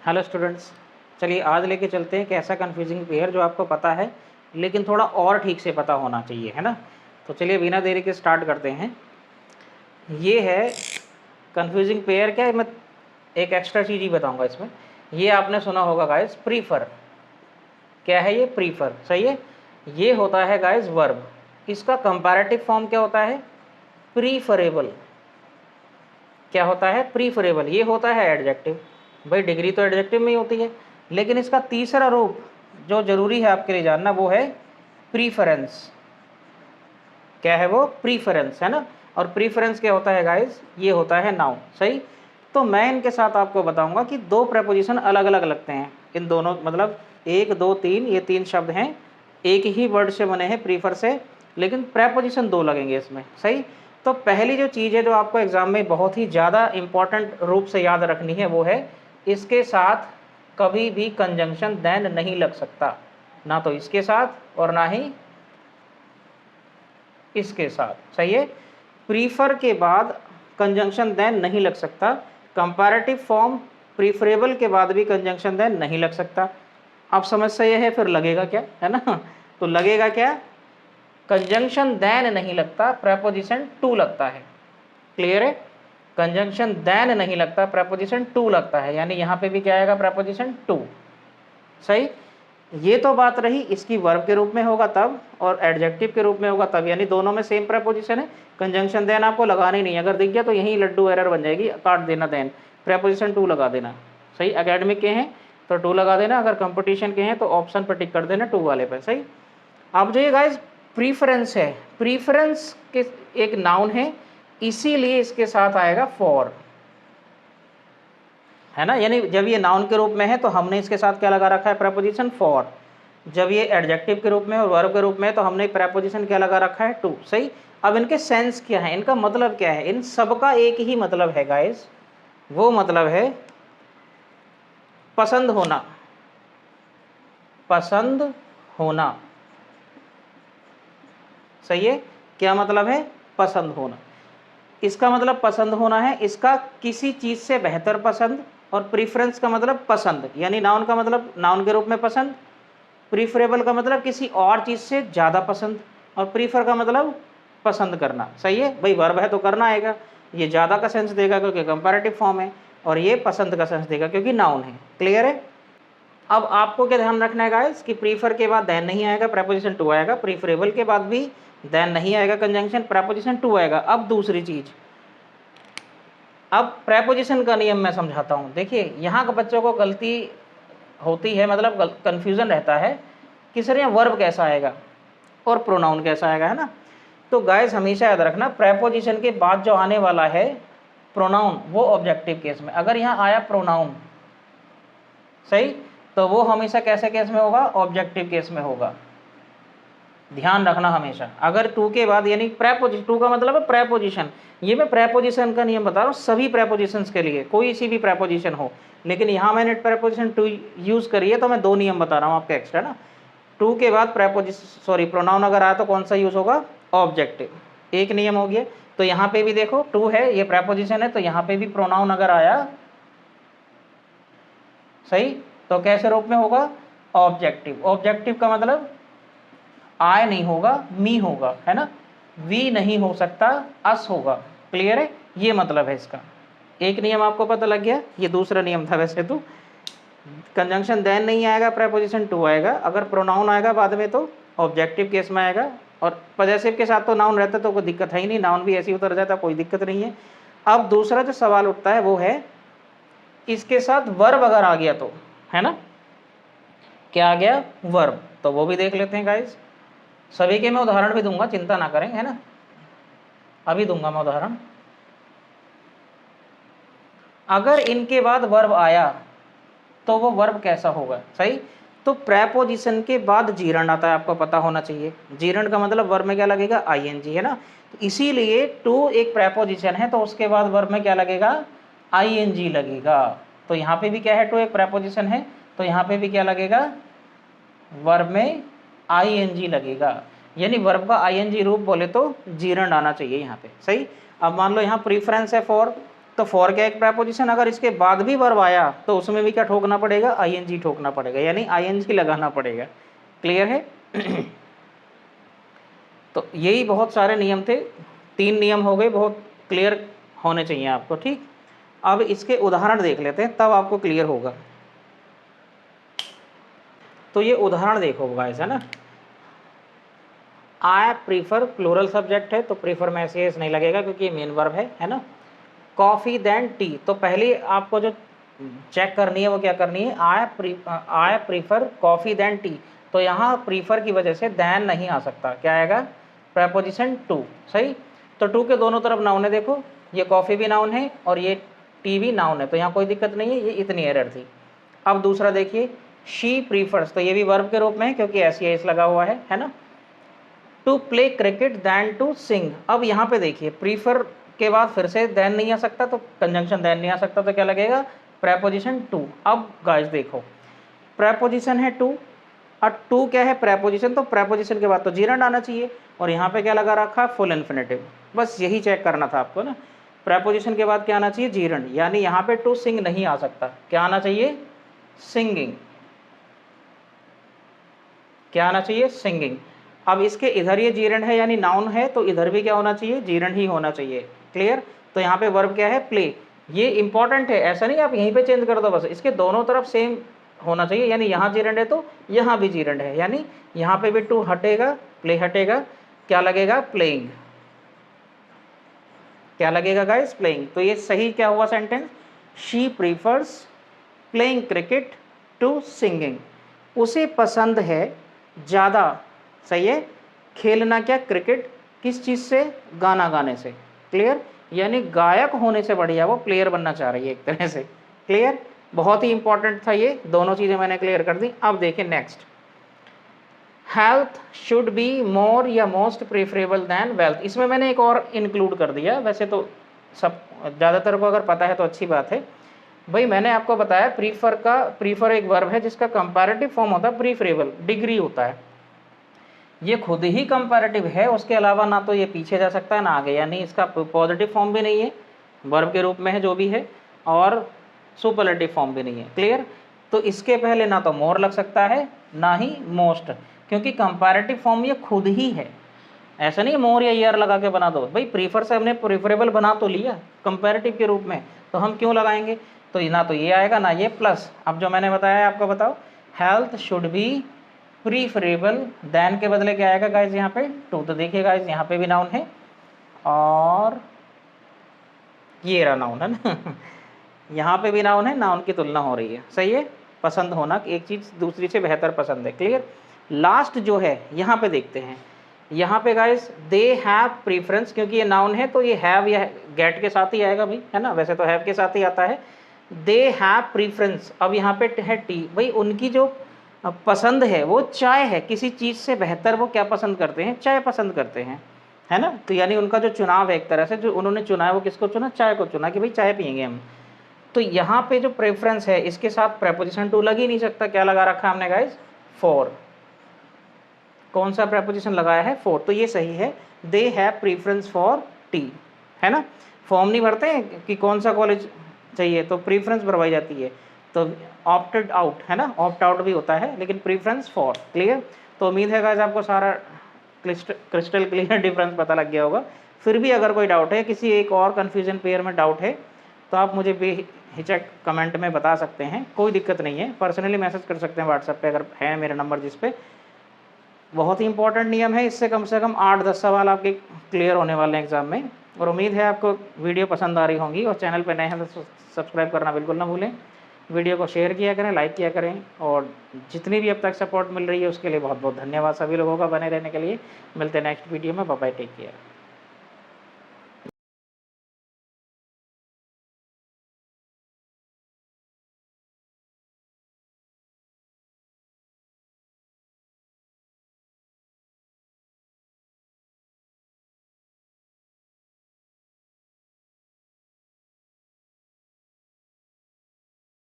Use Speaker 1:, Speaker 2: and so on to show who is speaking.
Speaker 1: Hello students, चलिए आज लेके चलते हैं कि ऐसा कन्फ्यूजिंग पेयर जो आपको पता है लेकिन थोड़ा और ठीक से पता होना चाहिए, है ना। तो चलिए बिना देरी के स्टार्ट करते हैं। ये है कन्फ्यूजिंग पेयर। क्या है, मैं एक एक्स्ट्रा चीज़ ही बताऊंगा इसमें। ये आपने सुना होगा गाइस, प्रीफर। क्या है ये? प्रीफर, सही है। ये होता है गाइस वर्ब। इसका कंपैरेटिव फॉर्म क्या होता है? प्रीफरेबल। क्या होता है? प्रीफरेबल। ये होता है एडजेक्टिव। भाई डिग्री तो एडजेक्टिव में ही होती है, लेकिन इसका तीसरा रूप जो जरूरी है आपके लिए जानना वो है प्रीफरेंस। क्या है वो? प्रीफरेंस, है ना। और प्रीफरेंस क्या होता है गाइस? ये होता है नाउन, सही। तो मैं इनके साथ आपको बताऊंगा कि दो प्रेपोजिशन अलग अलग लगते हैं। इन दोनों मतलब 1 2 3, ये 3 शब्द हैं, एक ही वर्ड से बने हैं, प्रीफर से, लेकिन प्रेपोजिशन 2 लगेंगे इसमें, सही। तो पहली जो चीज़ है जो आपको एग्जाम में बहुत ही ज़्यादा इंपॉर्टेंट रूप से याद रखनी है वो है इसके साथ कभी भी कंजंक्शन देन नहीं लग सकता। ना तो इसके साथ और ना ही इसके साथ, सही है। प्रीफर के बाद कंजंक्शन देन नहीं लग सकता। कंपैरेटिव फॉर्म प्रीफरेबल के बाद भी कंजंक्शन देन नहीं लग सकता। अब समस्या यह है फिर लगेगा क्या, है ना। तो लगेगा क्या? कंजंक्शन देन नहीं लगता, प्रेपोजिशन टू लगता है। क्लियर है? कंजंक्शन देन नहीं लगता, प्रेपोजिशन टू लगता है, यानी यहाँ पे भी क्या आएगा? प्रेपोजिशन टू, सही। ये तो बात रही इसकी वर्ब के रूप में होगा तब और एडजेक्टिव के रूप में होगा तब, यानी दोनों में सेम प्रेपोजिशन है। कंजंक्शन देन आपको लगाना ही नहीं, अगर दिख गया तो यही लड्डू एरर बन जाएगी, काट देना देन, प्रेपोजिशन टू लगा देना, सही। एकेडमिक के हैं तो टू लगा देना, अगर कंपटीशन के हैं तो ऑप्शन पर टिक कर देना टू वाले पर, सही। अब जो ये गाइस प्रीफरेंस है, प्रीफरेंस के एक नाउन है, इसीलिए इसके साथ आएगा फॉर, है ना। यानी जब ये नाउन के रूप में है तो हमने इसके साथ क्या लगा रखा है? Preposition for. जब ये एडजेक्टिव के रूप में और वर्ब के रूप में है तो हमने प्रेपोजिशन क्या लगा रखा है? टू, सही। अब इनके सेंस क्या है, इनका मतलब क्या है? इन सबका एक ही मतलब है गाइस, वो मतलब है पसंद होना। पसंद होना, सही है। क्या मतलब है? पसंद होना। इसका मतलब पसंद होना है, इसका किसी चीज़ से बेहतर पसंद, और प्रीफरेंस का मतलब पसंद, यानी नाउन का मतलब नाउन के रूप में पसंद, प्रीफरेबल का मतलब किसी और चीज़ से ज़्यादा पसंद, और प्रीफर का मतलब पसंद करना, सही है। भाई वर्ब है तो करना आएगा, ये ज़्यादा का सेंस देगा क्योंकि कंपैरेटिव फॉर्म है, और ये पसंद का सेंस देगा क्योंकि नाउन है। क्लियर है? अब आपको क्या ध्यान रखना है गाइस कि प्रीफर के बाद देन नहीं आएगा, प्रेपोजिशन टू आएगा। प्रीफरेबल के बाद भी देन नहीं आएगा कंजंक्शन, प्रेपोजिशन टू आएगा। अब दूसरी चीज़, अब प्रेपोजिशन का नियम मैं समझाता हूँ। देखिए यहाँ के बच्चों को गलती होती है, मतलब कन्फ्यूज़न रहता है कि सर यहाँ वर्ब कैसा आएगा और प्रोनाउन कैसा आएगा, है ना। तो गाइस हमेशा याद रखना, प्रेपोजिशन के बाद जो आने वाला है प्रोनाउन वो ऑब्जेक्टिव केस में, अगर यहाँ आया प्रोनाउन, सही, तो वो हमेशा कैसे केस में होगा? ऑब्जेक्टिव केस में होगा। ध्यान रखना हमेशा, अगर टू के बाद, यानी प्रेपोजिशन, टू का मतलब है प्रेपोजिशन, ये मैं प्रेपोजिशन का नियम बता रहा हूँ सभी प्रेपोजिशंस के लिए, कोई सी भी प्रेपोजिशन हो, लेकिन यहाँ मैंने प्रेपोजिशन टू यूज़ करी है तो मैं दो नियम बता रहा हूँ आपके एक्स्ट्रा ना। टू के बाद प्रेपोजिशन सॉरी प्रोनाउन अगर आया तो कौन सा यूज़ होगा? ऑब्जेक्टिव, एक नियम हो गया। तो यहाँ पे भी देखो टू है, ये प्रेपोजिशन है, तो यहाँ पे भी प्रोनाउन अगर आया, सही, तो कैसे रूप में होगा? ऑब्जेक्टिव। ऑब्जेक्टिव का मतलब आई नहीं होगा, मी होगा, है ना। वी नहीं हो सकता, अस होगा। क्लियर है? ये मतलब है इसका। एक नियम आपको पता लग गया, ये दूसरा नियम था वैसे तो। कंजंक्शन देन नहीं आएगा, प्रेपोजिशन टू आएगा, अगर प्रोनाउन आएगा बाद में तो ऑब्जेक्टिव केस में आएगा, और पॉजेसिव के साथ तो नाउन रहता तो कोई दिक्कत है ही नहीं, नाउन भी ऐसे ही उतर जाता, कोई दिक्कत नहीं है। अब दूसरा जो सवाल उठता है वो है इसके साथ वर्ब अगर आ गया तो, है ना। क्या आ गया? वर्ब। तो वो भी देख लेते हैं गाइस। सभी के मैं उदाहरण भी दूंगा, चिंता ना करें, है ना, अभी दूंगा मैं उदाहरण। अगर इनके बाद वर्ब आया तो वो वर्ब कैसा होगा, सही। तो प्रेपोजिशन के बाद जीरण आता है, आपको पता होना चाहिए। जीरण का मतलब वर्ब में क्या लगेगा? आईएनजी, है ना। तो इसीलिए टू एक प्रेपोजिशन है तो उसके बाद वर्ब में क्या लगेगा? आईएनजी लगेगा। तो यहाँ पे भी क्या है? टू एक प्रेपोजिशन है तो यहाँ पे भी क्या लगेगा? वर्ब में आईएनजी लगेगा, यानी वर्ब का आईएनजी रूप बोले तो जीरण आना चाहिए यहाँ पे, सही। अब मान लो यहाँ प्रीफरेंस है फॉर, तो फॉर क्या एक प्रेपोजिशन, अगर इसके बाद भी वर्ब आया तो उसमें भी क्या ठोकना पड़ेगा, आईएनजी ठोकना पड़ेगा, यानी आईएनजी लगाना पड़ेगा। क्लियर है? तो यही बहुत सारे नियम थे, 3 नियम हो गए, बहुत क्लियर होने चाहिए आपको। ठीक, अब इसके उदाहरण देख लेते हैं, तब आपको क्लियर होगा। तो ये उदाहरण देखो गाइस, है ना। आई प्रीफर प्लूरल सब्जेक्ट है, तो प्रीफर में ऐसे नहीं लगेगा क्योंकि ये मेन वर्ब है ना। कॉफ़ी देन टी, तो पहले आपको जो चेक करनी है वो क्या करनी है, I prefer coffee then tea, तो यहाँ प्रीफर की वजह से देन नहीं आ सकता, क्या आएगा, प्रेपोजिशन टू। सही, तो टू के दोनों तरफ नाउन है, देखो ये कॉफ़ी भी नाउन है और ये टी भी नाउन है, तो यहाँ कोई दिक्कत नहीं है, ये इतनी एरर थी। अब दूसरा देखिए, शी प्रीफर्स, तो ये भी वर्ब के रूप में है क्योंकि एस लगा हुआ है ना। To play cricket than to sing, अब यहाँ पे देखिए प्रीफर के बाद फिर से देन नहीं आ सकता, तो कंजंक्शन देन नहीं आ सकता, तो क्या लगेगा, प्रेपोजिशन टू। अब गाइस देखो, प्रेपोजिशन है टू, और टू क्या है, प्रेपोजिशन, तो प्रेपोजिशन के बाद तो जीरंड आना चाहिए, और यहाँ पे क्या लगा रखा, फुल इन्फिनेटिव। बस यही चेक करना था आपको ना, प्रेपोजिशन के बाद क्या आना चाहिए, जीरंड, यानी यहाँ पे टू सिंग नहीं आ सकता, क्या आना चाहिए, सिंगिंग, क्या आना चाहिए, सिंगिंग। अब इसके इधर ये जीरंड है यानी नाउन है, तो इधर भी क्या होना चाहिए, जीरंड ही होना चाहिए। क्लियर, तो यहाँ पे वर्ब क्या है, प्ले, ये इंपॉर्टेंट है, ऐसा नहीं आप यहीं पे चेंज कर दो, बस इसके दोनों तरफ सेम होना चाहिए, यानी यहाँ जीरंड है तो यहाँ भी जीरंड है, यानी यहाँ पे भी टू हटेगा, प्ले हटेगा, क्या लगेगा, प्लेइंग, क्या लगेगा गाइस, प्लेइंग। तो ये सही क्या हुआ sentence, she prefers playing cricket to singing, उसे पसंद है ज़्यादा, सही है, खेलना क्या, क्रिकेट, किस चीज़ से, गाना गाने से। क्लियर, यानी गायक होने से बढ़िया वो प्लेयर बनना चाह रही है एक तरह से। क्लियर, बहुत ही इंपॉर्टेंट था ये, दोनों चीज़ें मैंने क्लियर कर दी। अब देखिए next, health should be more या मोस्ट प्रेफरेबल दैन वेल्थ, इसमें मैंने एक और इंक्लूड कर दिया, वैसे तो सब ज़्यादातर को अगर पता है तो अच्छी बात है। भाई मैंने आपको बताया प्रीफर एक वर्ब है जिसका कंपैरेटिव फॉर्म होता है प्रीफरेबल, डिग्री होता है, ये खुद ही कंपैरेटिव है, उसके अलावा ना तो ये पीछे जा सकता है ना आगे, यानी इसका पॉजिटिव फॉर्म भी नहीं है, वर्ब के रूप में है जो भी है, और सुपरलेटिव फॉर्म भी नहीं है। क्लियर, तो इसके पहले ना तो मोर लग सकता है ना ही मोस्ट, क्योंकि कंपैरेटिव फॉर्म ये खुद ही है, ऐसा नहीं मोर या ईयर लगा के बना दो। भाई प्रीफर से हमने प्रीफरेबल बना तो लिया कंपैरेटिव के रूप में, तो हम क्यों लगाएंगे, तो ना तो ये आएगा ना ये, प्लस अब जो मैंने बताया आपको बताओ, health should be preferable than के बदले क्या आएगा गाइज यहाँ पे, टू, तो देखिए गाइज यहाँ पे भी नाउन है और ये रहा नाउन है ना यहाँ पे भी नाउन है, नाउन की तुलना हो रही है, सही है, पसंद होना, एक चीज़ दूसरी से बेहतर पसंद है। क्लियर, लास्ट जो है यहाँ पे देखते हैं, यहाँ पे गाइज दे हैव प्रीफरेंस, क्योंकि ये नाउन है तो ये हैव या गेट के साथ ही आएगा भाई, है ना, वैसे तो हैव के साथ ही आता है, दे हैव प्रीफरेंस। अब यहाँ पे है टी, भाई उनकी जो पसंद है वो चाय है, किसी चीज़ से बेहतर वो क्या पसंद करते हैं, चाय पसंद करते हैं, है ना। तो यानी उनका जो चुनाव है एक तरह से, जो उन्होंने चुना है वो किसको चुना, चाय को चुना, कि भाई चाय पियेंगे हम। तो यहाँ पे जो प्रेफरेंस है इसके साथ प्रेपोजिशन टू लग ही नहीं सकता, क्या लगा रखा है हमने गाइज, फॉर, कौन सा प्रेपोजिशन लगाया है, फॉर, तो ये सही है, they have preference for T, है ना। फॉर्म नहीं भरते हैं कि कौन सा कॉलेज चाहिए, तो प्रीफरेंस भरवाई जाती है, तो ऑप्टेड आउट, है ना, ऑप्ट आउट भी होता है, लेकिन प्रीफरेंस फॉर। क्लियर, तो उम्मीद है गाइस आपको सारा क्रिस्टल क्लियर डिफरेंस पता लग गया होगा। फिर भी अगर कोई डाउट है, किसी एक और कन्फ्यूजन पेयर में डाउट है, तो आप मुझे बेहिचक कमेंट में बता सकते हैं, कोई दिक्कत नहीं है, पर्सनली मैसेज कर सकते हैं व्हाट्सएप पे अगर है मेरा नंबर जिस पे। बहुत ही इंपॉर्टेंट नियम है, इससे कम से कम 8-10 सवाल आपके क्लियर होने वाले हैं एग्जाम में। और उम्मीद है आपको वीडियो पसंद आ रही होंगी, और चैनल पर नए हैं तो सब्सक्राइब करना बिल्कुल ना भूलें, वीडियो को शेयर किया करें, लाइक किया करें, और जितनी भी अब तक सपोर्ट मिल रही है उसके लिए बहुत बहुत धन्यवाद सभी लोगों का बने रहने के लिए। मिलते हैं नेक्स्ट वीडियो में, बाय बाय, टेक केयर।